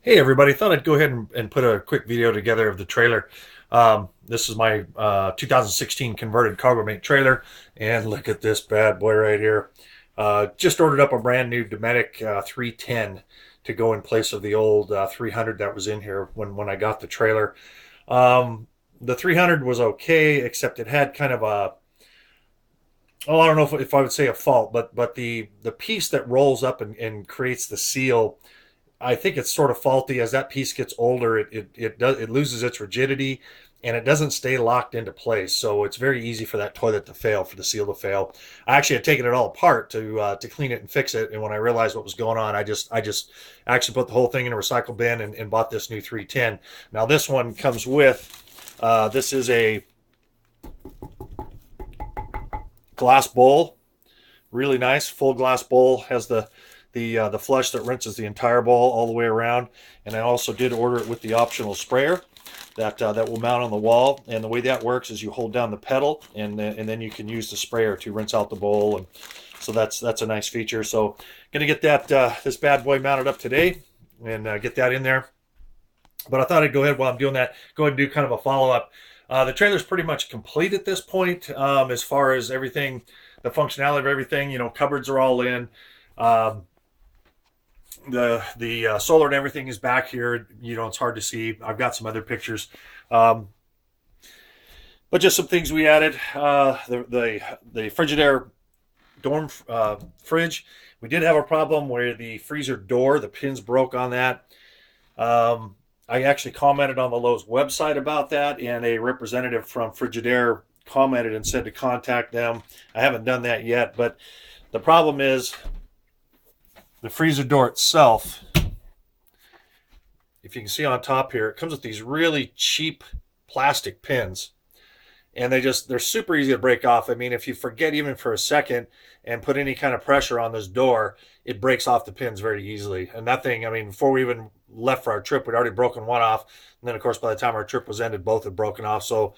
Hey everybody, thought I'd go ahead and put a quick video together of the trailer. This is my 2016 converted cargo mate trailer, and look at this bad boy right here. Just ordered up a brand new Dometic 310 to go in place of the old 300 that was in here when I got the trailer. The 300 was okay, except it had kind of a, oh, I don't know if I would say a fault, but the piece that rolls up and creates the seal, I think it's sort of faulty. As that piece gets older, it loses its rigidity and it doesn't stay locked into place. So it's very easy for that toilet to fail, for the seal to fail. I actually had taken it all apart to clean it and fix it. And when I realized what was going on, I just actually put the whole thing in a recycle bin and bought this new 310. Now this one comes with this is a glass bowl, really nice full glass bowl. Has the flush that rinses the entire bowl all the way around. And I also did order it with the optional sprayer that will mount on the wall. And the way that works is you hold down the pedal, and then you can use the sprayer to rinse out the bowl. And so that's a nice feature. So gonna get that this bad boy mounted up today and get that in there. But I thought I'd go ahead, while I'm doing that, go ahead and do kind of a follow-up. The trailer's pretty much complete at this point, as far as everything, the functionality of everything. You know, cupboards are all in. Um, the solar and everything is back here. You know, it's hard to see. I've got some other pictures, um, but just some things we added. The Frigidaire dorm fridge. We did have a problem where the freezer door, the pins broke on that. I actually commented on the Lowe's website about that, and a representative from Frigidaire commented and said to contact them. I haven't done that yet, but the problem is the freezer door itself. If you can see on top here, it comes with these really cheap plastic pins, and they're super easy to break off. I mean, if you forget even for a second and put any kind of pressure on this door, it breaks off the pins very easily. And that thing, I mean, before we even left for our trip, we'd already broken one off, and then of course by the time our trip was ended, both had broken off. So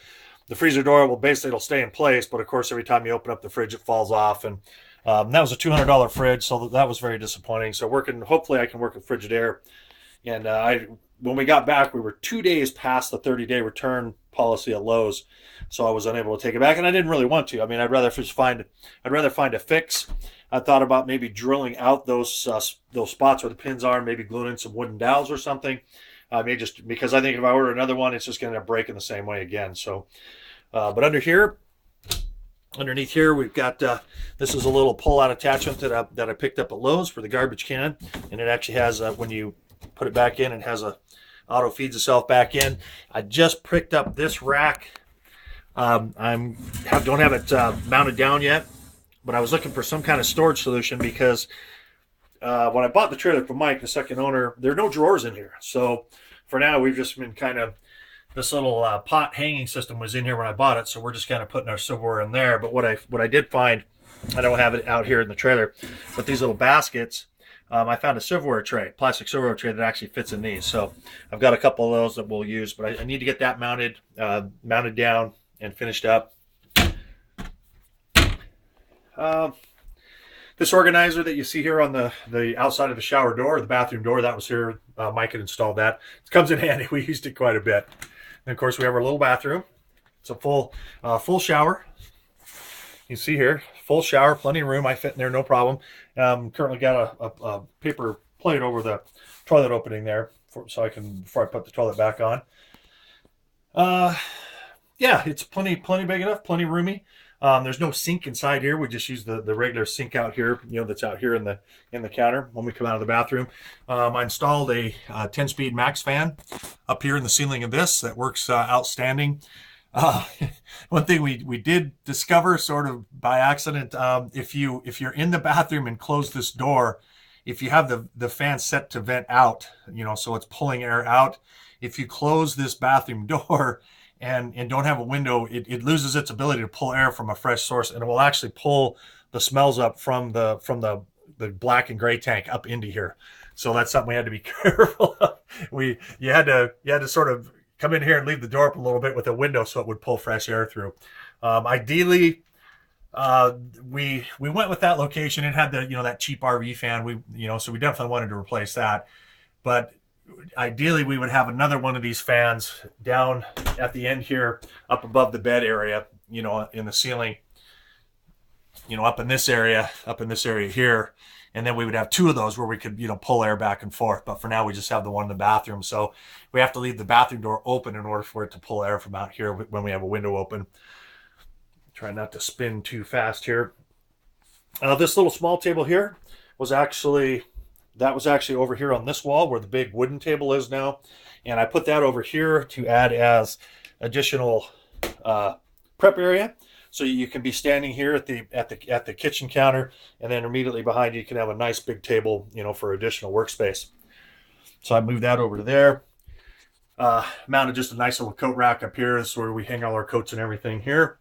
the freezer door will basically, it'll stay in place, but of course every time you open up the fridge, it falls off. And that was a $200 fridge, so that was very disappointing. So hopefully I can work with Frigidaire. And when we got back, we were 2 days past the 30-day return policy at Lowe's, so I was unable to take it back, and I didn't really want to. I mean, I'd rather find a fix. I thought about maybe drilling out those spots where the pins are, and maybe gluing in some wooden dowels or something. Maybe just because I think if I order another one, it's just going to end up breaking the same way again. So, but underneath here, we've got this is a little pull-out attachment that I picked up at Lowe's for the garbage can, and it actually has when you put it back in, it has a auto feeds itself back in. I just picked up this rack. Don't have it mounted down yet, but I was looking for some kind of storage solution because when I bought the trailer from Mike, the second owner, there are no drawers in here. So for now, we've just been kind of, this little pot hanging system was in here when I bought it, so we're just kind of putting our silverware in there. But what I did find, I don't have it out here in the trailer, but these little baskets, I found a silverware tray, plastic silverware tray that actually fits in these. So I've got a couple of those that we'll use, but I need to get that mounted down and finished up. This organizer that you see here on the outside of the shower door, the bathroom door, that was here. Mike had installed that. It comes in handy. We used it quite a bit. And of course, we have our little bathroom. It's a full shower. You see here, full shower, plenty of room. I fit in there, no problem. Currently got a paper plate over the toilet opening there, before I put the toilet back on. Yeah, it's plenty big enough, plenty roomy. There's no sink inside here. We just use the regular sink out here, that's out here in the counter when we come out of the bathroom. I installed a 10-speed max fan up here in the ceiling of this that works outstanding. One thing we did discover sort of by accident, if you're in the bathroom and close this door, if you have the fan set to vent out, so it's pulling air out, if you close this bathroom door and don't have a window, it loses its ability to pull air from a fresh source, and it will actually pull the smells up from the black and gray tank up into here. So that's something we had to be careful of. You had to sort of come in here and leave the door up a little bit with a window so it would pull fresh air through. Ideally, we went with that location. It had that cheap RV fan. So we definitely wanted to replace that. But ideally we would have another one of these fans down at the end here, up above the bed area, in the ceiling, up in this area here. And then we would have two of those where we could, pull air back and forth. But for now, we just have the one in the bathroom. So we have to leave the bathroom door open in order for it to pull air from out here when we have a window open. Try not to spin too fast here. This little small table here was actually over here on this wall where the big wooden table is now. And I put that over here to add as additional prep area. So you can be standing here at the kitchen counter, and then immediately behind you can have a nice big table, for additional workspace. So I moved that over to there. Mounted just a nice little coat rack up here. This is where we hang all our coats and everything here.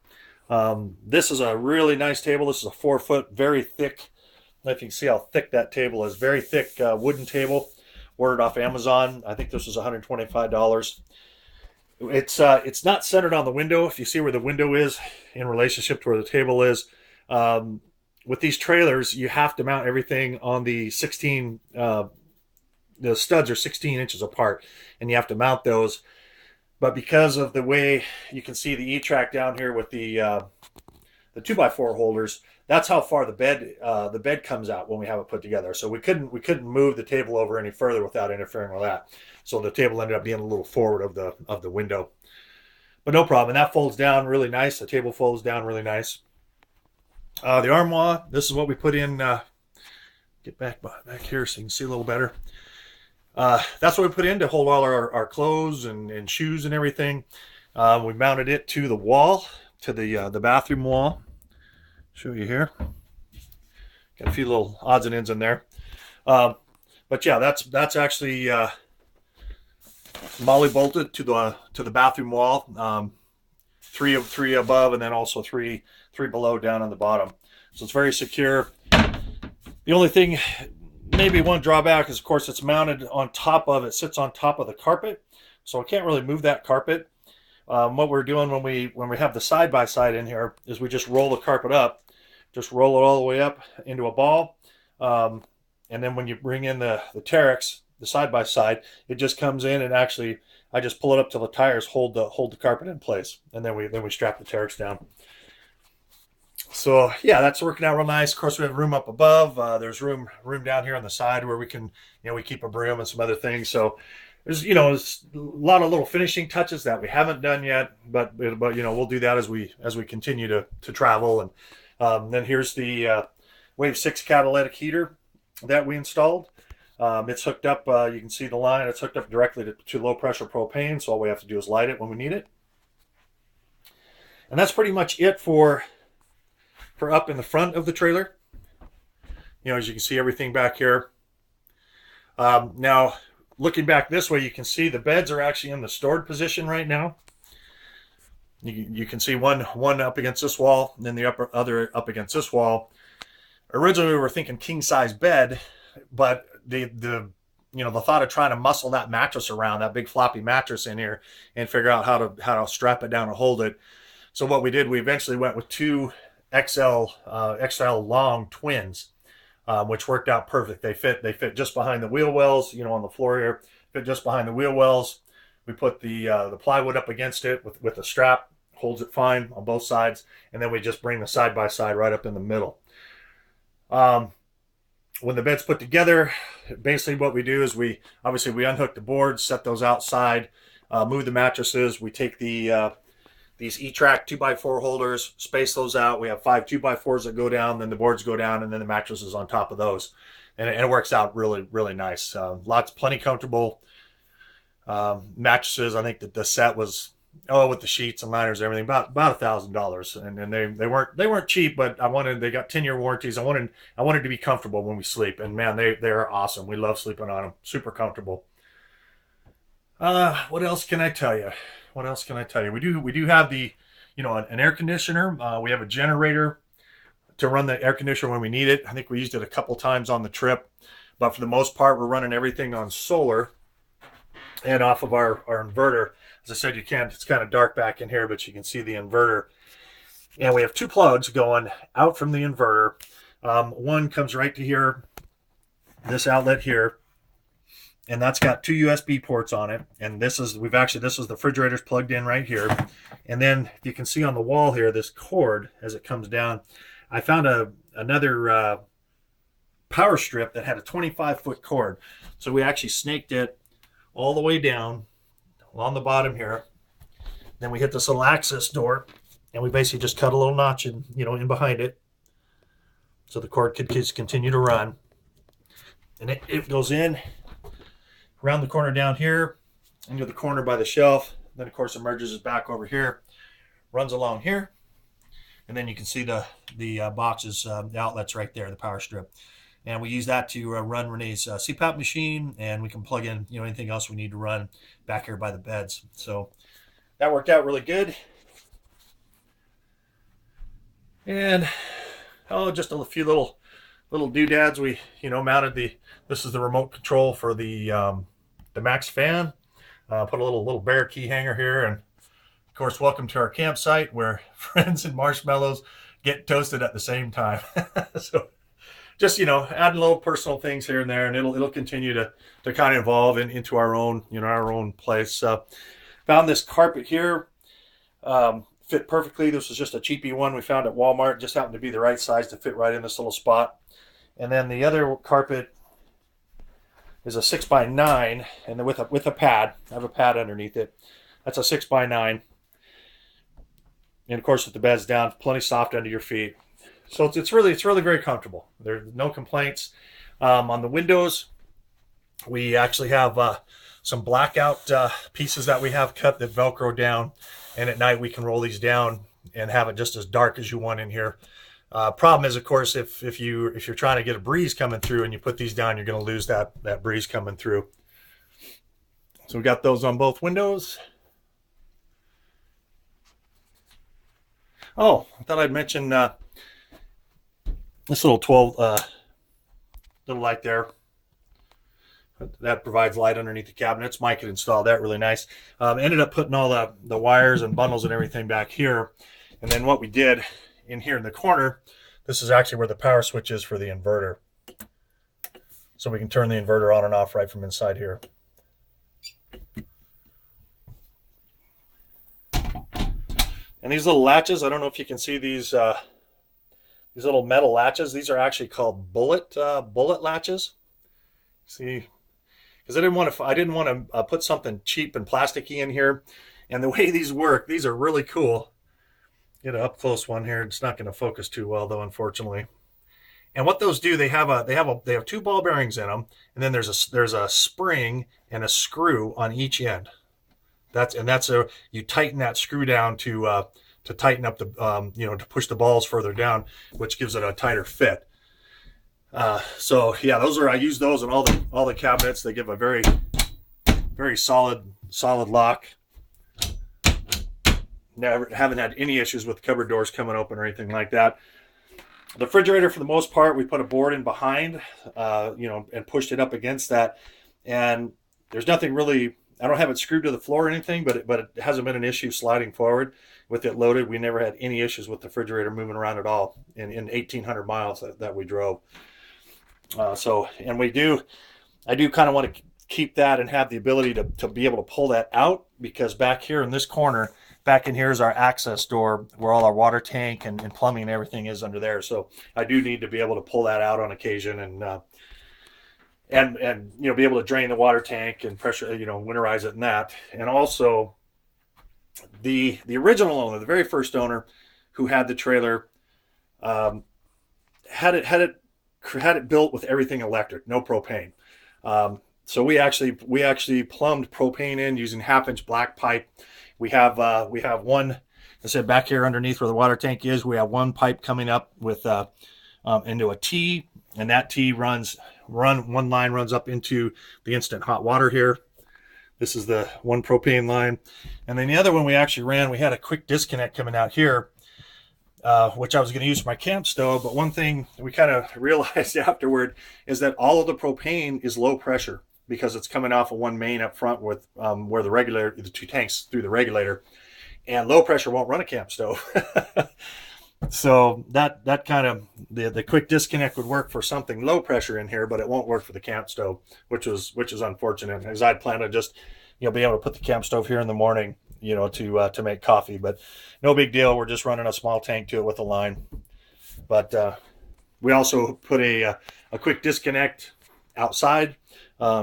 This is a really nice table. This is a 4-foot, very thick. I don't know if you can see how thick that table is. Very thick wooden table. Ordered off Amazon. I think this was $125. It's not centered on the window. If you see where the window is in relationship to where the table is, with these trailers, you have to mount everything on the 16. The studs are 16 inches apart, and you have to mount those. But because of the way you can see the E-track down here with the 2x4 holders, that's how far the bed comes out when we have it put together. So we couldn't move the table over any further without interfering with that. So the table ended up being a little forward of the window. But no problem. And that folds down really nice. The table folds down really nice. The armoire, this is what we put in. Get back here so you can see a little better. That's what we put in to hold all our clothes and shoes and everything. We mounted it to the wall, to the bathroom wall. Show you here. Got a few little odds and ends in there. But yeah, that's actually molly bolted to the bathroom wall. Three above, and then also three below down on the bottom. So it's very secure. The only thing, maybe one drawback, is of course it's mounted on top of it, sits on top of the carpet, so I can't really move that carpet. What we're doing when we have the side-by-side in here is we just roll the carpet up, just roll it all the way up into a ball, and then when you bring in the Terex, the side-by-side, it just comes in, and actually I just pull it up till the tires hold the carpet in place, and then we strap the Terex down. So yeah, that's working out real nice. Of course, we have room up above. There's room down here on the side where we can, we keep a broom and some other things. So there's a lot of little finishing touches that we haven't done yet, but we'll do that as we continue to travel. And then here's the Wave 6 catalytic heater that we installed. It's hooked up. You can see the line. It's hooked up directly to low pressure propane. So all we have to do is light it when we need it. And that's pretty much it for up in the front of the trailer. As you can see everything back here. Now, looking back this way, you can see the beds are actually in the stored position right now. You can see one up against this wall, and then the other up against this wall. Originally, we were thinking king size bed, but the thought of trying to muscle that mattress around, that big floppy mattress in here, and figure out how to strap it down and hold it. So what we did, we eventually went with two XL long twins, which worked out perfect. They fit just behind the wheel wells, on the floor here. Fit just behind the wheel wells. We put the plywood up against it with a strap, holds it fine on both sides, and then we just bring the side by side right up in the middle. When the bed's put together, basically what we do is we unhook the boards, set those outside, move the mattresses. We take these E-track 2x4 holders, space those out. We have 5 2x4s that go down, then the boards go down, and then the mattresses on top of those. And it works out really, really nice. Plenty comfortable mattresses. I think that the set was, with the sheets and liners and everything, about $1,000. And they weren't cheap, but they got 10-year warranties. I wanted to be comfortable when we sleep. And man, they are awesome. We love sleeping on them. Super comfortable. What else can I tell you? We do have an air conditioner. We have a generator to run the air conditioner when we need it. I think we used it a couple times on the trip, but for the most part, we're running everything on solar and off of our inverter. As I said, it's kind of dark back in here, but you can see the inverter. And we have 2 plugs going out from the inverter. One comes right to here, this outlet here. and that's got 2 USB ports on it. And this is the refrigerator's plugged in right here. And then you can see on the wall here, this cord, as it comes down, I found another power strip that had a 25-foot cord. So we actually snaked it all the way down along the bottom here. Then we hit this little access door, and we basically just cut a little notch in behind it, so the cord could just continue to run. And it goes in around the corner down here, into the corner by the shelf. Then of course emerges back over here, runs along here, and then you can see the boxes, the outlets right there, the power strip. And we use that to run Renee's CPAP machine, and we can plug in anything else we need to run back here by the beds. So that worked out really good. And just a few little doodads. We mounted this is the remote control for the Max fan. Put a little bear key hanger here, and of course, welcome to our campsite where friends and marshmallows get toasted at the same time. So just adding little personal things here and there, and it'll continue to kind of evolve into our own our own place. Found this carpet here, fit perfectly. This was just a cheapy one we found at Walmart. Just happened to be the right size to fit right in this little spot. And then the other carpet is a 6x9, and with a pad. I have a pad underneath it. That's a 6x9, and of course with the bed's down, plenty soft under your feet. So it's really very comfortable. There's no complaints. On the windows, we actually have some blackout pieces that we have cut that Velcro down, and at night we can roll these down and have it just as dark as you want in here. Problem is, of course, if you're trying to get a breeze coming through and you put these down, you're going to lose that breeze coming through. So we got those on both windows. Oh, I thought I'd mention this little 12 little light there. That provides light underneath the cabinets. Mike had installed that, really nice. Ended up putting all the wires and bundles and everything back here. And then what we did in here in the corner, this is actually where the power switch is for the inverter. So we can turn the inverter on and off right from inside here. And these little latches, I don't know if you can see these little metal latches. These are actually called bullet latches. See, because I didn't want to put something cheap and plasticky in here. And the way these work, these are really cool. Get an up close one here. It's not going to focus too well though, unfortunately. And what those do, they have 2 ball bearings in them, and then there's a spring and a screw on each end. You tighten that screw down to tighten up the to push the balls further down, which gives it a tighter fit. So yeah, I use those in all the cabinets. They give a very solid lock. Haven't had any issues with cupboard doors coming open or anything like that. The refrigerator, for the most part, we put a board in behind, and pushed it up against that. And there's nothing really. I don't have it screwed to the floor or anything, but it hasn't been an issue sliding forward with it loaded. We never had any issues with the refrigerator moving around at all in 1,800 miles that we drove. I do kind of want to keep that and have the ability to be able to pull that out, because back here in this corner, back in here is our access door where all our water tank and plumbing and everything is under there. So I do need to be able to pull that out on occasion and be able to drain the water tank and pressure, winterize it and that. And also the original owner, the very first owner who had the trailer, had it built with everything electric, no propane. So we actually plumbed propane in using 1/2-inch black pipe. We have one, I said, back here underneath where the water tank is, we have one pipe coming up with into a T, and that T one line runs up into the instant hot water here. This is the one propane line. And then the other one we actually ran, we had a quick disconnect coming out here, which I was going to use for my camp stove. But one thing we kind of realized afterward is that all of the propane is low pressure, because it's coming off of one main up front with where the 2 tanks through the regulator, and low pressure won't run a camp stove. So that kind of the quick disconnect would work for something low pressure in here, but it won't work for the camp stove, which is unfortunate, as I'd planned to just be able to put the camp stove here in the morning, to make coffee. But no big deal. We're just running a small tank to it with a line. But we also put a quick disconnect outside,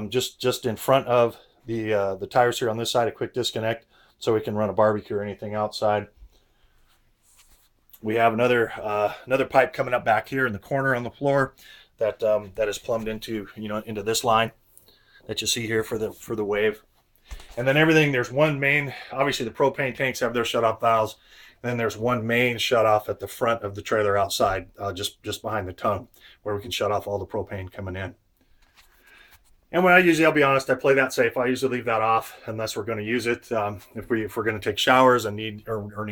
just in front of the tires here on this side, a quick disconnect, so we can run a barbecue or anything outside. We have another pipe coming up back here in the corner on the floor that is plumbed into into this line that you see here for the wave. And then everything, there's one main, obviously the propane tanks have their shut-off valves. And then there's one main shut-off at the front of the trailer outside, just behind the tongue, where we can shut off all the propane coming in. And I'll be honest, I play that safe. I usually leave that off unless we're going to use it. If we're going to take showers and need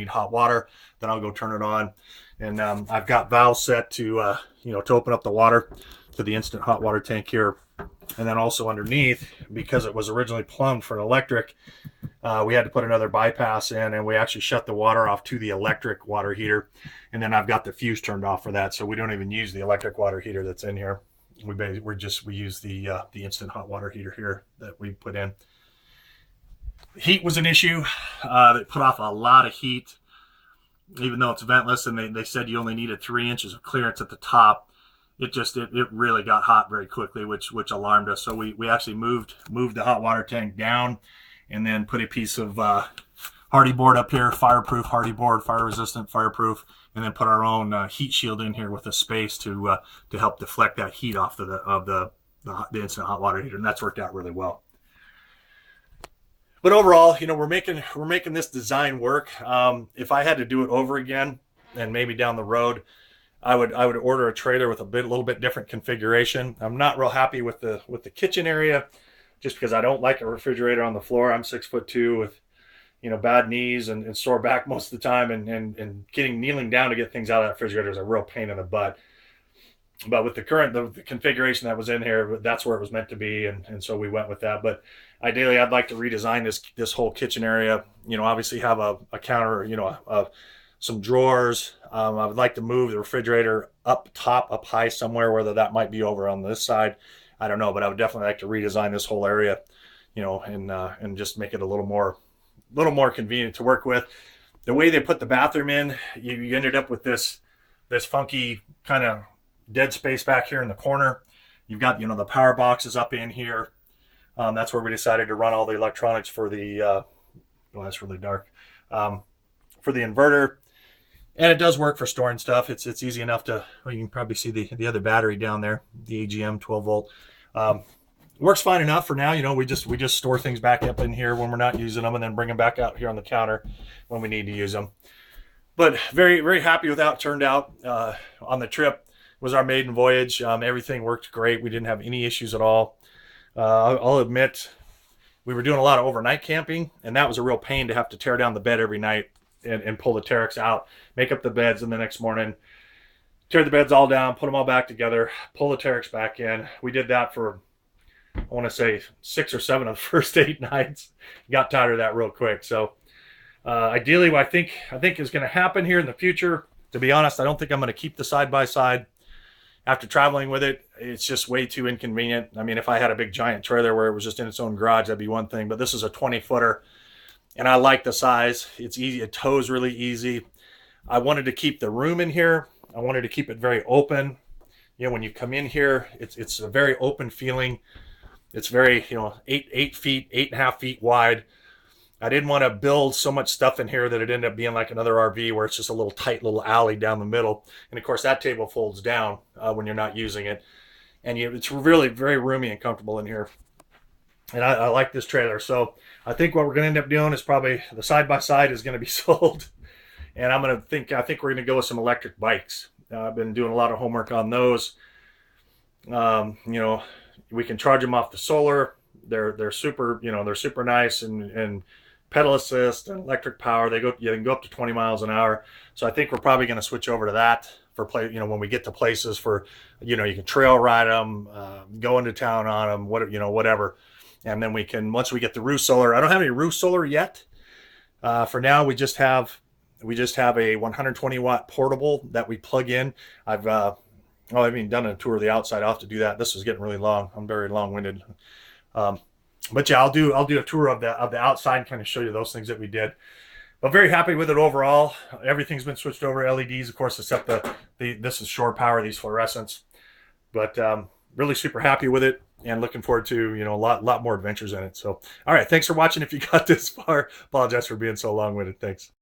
hot water, then I'll go turn it on. And I've got valves set to open up the water to the instant hot water tank here. And then also underneath, because it was originally plumbed for an electric, we had to put another bypass in, and we actually shut the water off to the electric water heater. And then I've got the fuse turned off for that, so we don't even use the electric water heater that's in here. We use the instant hot water heater here that we put in. Heat was an issue. It put off a lot of heat, even though it's ventless, and they said you only needed 3 inches of clearance at the top. It really got hot very quickly, which alarmed us. So we actually moved the hot water tank down, and then put a piece of hardy board up here, fireproof hardy board, fire resistant, fireproof, and then put our own heat shield in here with a space to help deflect that heat off the instant hot water heater, and that's worked out really well. But overall, we're making this design work. If I had to do it over again, and maybe down the road, I would order a trailer with a little bit different configuration. I'm not real happy with the kitchen area, just because I don't like a refrigerator on the floor. I'm 6'2" with bad knees and sore back most of the time, and kneeling down to get things out of that refrigerator is a real pain in the butt. But with the configuration that was in here, that's where it was meant to be, and so we went with that. But ideally, I'd like to redesign this whole kitchen area. Obviously have a counter, some drawers. I would like to move the refrigerator up high somewhere, whether that might be over on this side, I don't know, but I would definitely like to redesign this whole area, and just make it a little more convenient to work with. The way they put the bathroom in, you ended up with this funky kind of dead space back here in the corner. You've got the power boxes up in here. That's where we decided to run all the electronics for the that's really dark, for the inverter. And it does work for storing stuff. It's easy enough to, well, you can probably see the other battery down there, the AGM 12 volt. Works fine enough for now. We just store things back up in here when we're not using them, and then bring them back out here on the counter when we need to use them. But very, very happy with how it turned out. On the trip was our maiden voyage. Everything worked great. We didn't have any issues at all. I'll admit, we were doing a lot of overnight camping, and that was a real pain to have to tear down the bed every night and pull the Terex out, make up the beds, and the next morning tear the beds all down, put them all back together, pull the Terex back in. We did that for, I want to say, 6 or 7 of the first 8 nights. Got tired of that real quick. So ideally, what I think is going to happen here in the future, to be honest, I don't think I'm going to keep the side-by-side. After traveling with it, it's just way too inconvenient. I mean, if I had a big giant trailer where it was just in its own garage, that'd be one thing. But this is a 20-footer, and I like the size. It's easy. It tows really easy. I wanted to keep the room in here. I wanted to keep it very open. When you come in here, it's a very open feeling. It's very, 8 feet, 8.5 feet wide. I didn't want to build so much stuff in here that it ended up being like another RV where it's just a little tight little alley down the middle. And of course, that table folds down when you're not using it. And it's really very roomy and comfortable in here. And I like this trailer. So I think what we're going to end up doing is probably the side-by-side is going to be sold. And I think we're going to go with some electric bikes. I've been doing a lot of homework on those. We can charge them off the solar. They're super, they're super nice and pedal assist and electric power. You can go up to 20 miles an hour. So I think we're probably going to switch over to that for when we get to places for, you can trail ride them, go into town on them, whatever. And then once we get the roof solar, I don't have any roof solar yet. For now, we just have We just have a 120 watt portable that we plug in. I've I haven't done a tour of the outside. I'll have to do that. This is getting really long. I'm very long-winded. Um, but yeah, I'll do a tour of the outside and kind of show you those things that we did. But very happy with it overall. Everything's been switched over to LEDs, of course, except this is shore power, these fluorescents. But really super happy with it and looking forward to, a lot more adventures in it. So, all right, thanks for watching. If you got this far, apologize for being so long-winded. Thanks.